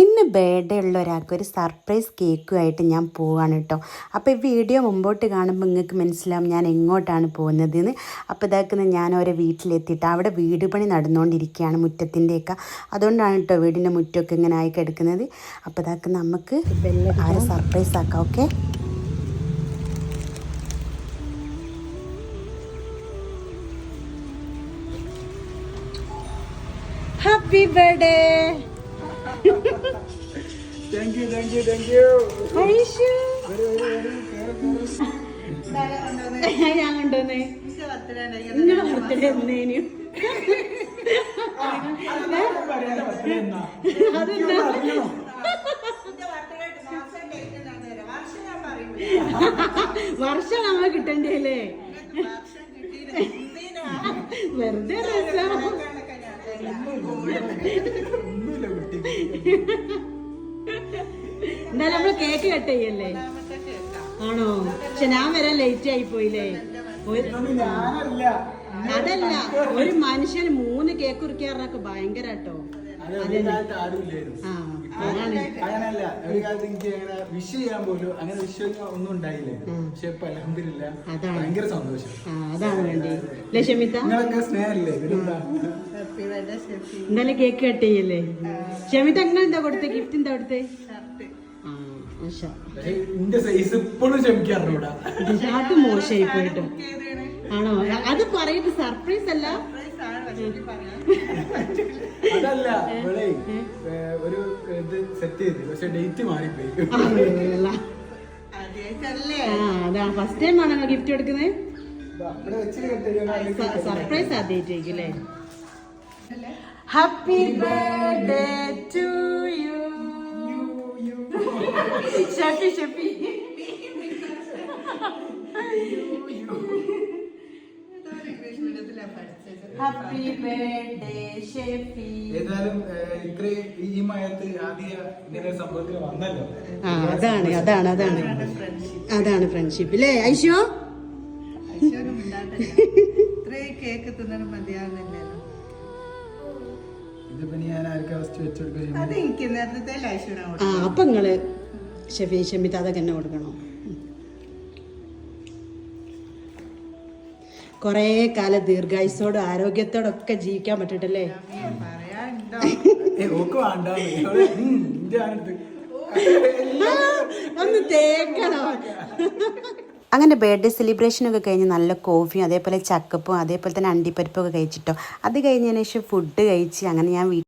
ഇന്ന് ബർത്ത്ഡേ ഉള്ള ഒരാൾക്ക് ഒരു സർപ്രൈസ് കേക്കുമായിട്ട് ഞാൻ പോവാണ് കേട്ടോ. അപ്പോൾ ഈ വീഡിയോ മുമ്പോട്ട് കാണുമ്പോൾ നിങ്ങൾക്ക് മനസ്സിലാവും ഞാൻ എങ്ങോട്ടാണ് പോകുന്നതെന്ന്. അപ്പോൾ ഇതാക്കുന്ന ഞാൻ ഓരോ വീട്ടിലെത്തിയിട്ട് അവിടെ വീട് പണി നടന്നുകൊണ്ടിരിക്കുകയാണ് മുറ്റത്തിൻ്റെയൊക്കെ. അതുകൊണ്ടാണ് കേട്ടോ വീടിൻ്റെ മുറ്റമൊക്കെ ഇങ്ങനെ ആയി കിടക്കുന്നത്. അപ്പോൾ ഇതാക്കുന്ന നമുക്ക് ആരെ സർപ്രൈസ് ആക്കാം. Okay, happy birthday. Thank you, thank you, thank you. Aishu ഞാൻ കൊണ്ടുവന്നേ നിങ്ങളുടെ ബർത്ത്ഡേ എന്നേനു. അതെന്താ വർഷം നമ്മൾ കിട്ടണ്ടേ? വെറുതെ രസം. എന്തായാലും നമ്മള് കേക്ക് കട്ട് ചെയ്യല്ലേ? ആണോ? പക്ഷെ ഞാൻ വരാൻ ലേറ്റ് ആയി പോയില്ലേ? അതല്ല, ഒരു മനുഷ്യന് 3 കേക്ക് കുറിക്കാറൊക്കെ ഭയങ്കര കേട്ടോ. അങ്ങനല്ല, ഒരു കാലത്ത് എനിക്ക് അങ്ങനെ വിഷ് ചെയ്യാൻ പോലും അങ്ങനെ വിഷയം ഒന്നും ഉണ്ടായില്ലേ. പക്ഷെ ഇപ്പൊ അൽഹംദുലില്ലാ ഭയങ്കര സന്തോഷം. അതാണ് വേണ്ടി ലക്ഷ്മിത്ത, നിങ്ങളൊക്കെ സ്നേഹല്ലേ. എന്തായാലും കേക്ക് കട്ട് ചെയ്യല്ലേ? ഷമിത അങ്ങനെ എന്താ കൊടുത്തേ? ഗിഫ്റ്റ് എന്താ കൊടുത്തേ? എന്റെ സൈസ് ഇപ്പോഴും ക്ഷമിക്കാറുണ്ടൂടാ. അത് മോശമായി പോയിട്ട്. ആണോ? അത് പറയുന്നത് സർപ്രൈസ് അല്ല. അതല്ല, ഒരു ഇത് സെറ്റ് ചെയ്ത് പക്ഷെ ഡേറ്റ് മാറിപ്പോയി. അതാ ഫസ്റ്റ് ടൈം ആണോ ഗിഫ്റ്റ് കൊടുക്കുന്നത്? സർപ്രൈസ് ആദ്യമായിട്ടേക്കും അല്ലേ? Happy birthday to you. Shefi Shefi happy birthday Shefi. ഏതായാലും ഇത്രയും ഈ മയത്ത് ആദ്യ ഇങ്ങനെ സംഭവത്തിൽ വന്നല്ലോ. അതാണ് അതാണ് അതാണ് അതാണ് ഫ്രണ്ട്ഷിപ്പ് അല്ലേ ഐശോ? കേക്ക് തിന്നണം മതിയാവുന്നില്ലല്ലോ. ഇതിപ്പോ ഞാൻ ആർക്കും ഫസ്റ്റ് വെച്ചെടുക്കും. അത് എനിക്ക് നേരത്തെ ലൈഷനാണ്. അപ്പൊ നിങ്ങള് ഷെഫി ഷമിത അതൊക്കെ തന്നെ കൊടുക്കണോ? കൊറേ കാലം ദീർഘായുസോടും ആരോഗ്യത്തോടൊക്കെ ജീവിക്കാൻ പറ്റട്ടല്ലേ? ഒന്ന് തേക്കണോ? അങ്ങനെ ബർത്ത്ഡേ സെലിബ്രേഷനൊക്കെ കഴിഞ്ഞ് നല്ല കോഫിയും അതേപോലെ ചക്കപ്പും അതേപോലെ തന്നെ അണ്ടിപ്പരിപ്പൊക്കെ കഴിച്ചിട്ടോ. അത് കഴിഞ്ഞതിന് ശേഷം ഫുഡ് കഴിച്ച് അങ്ങനെ ഞാൻ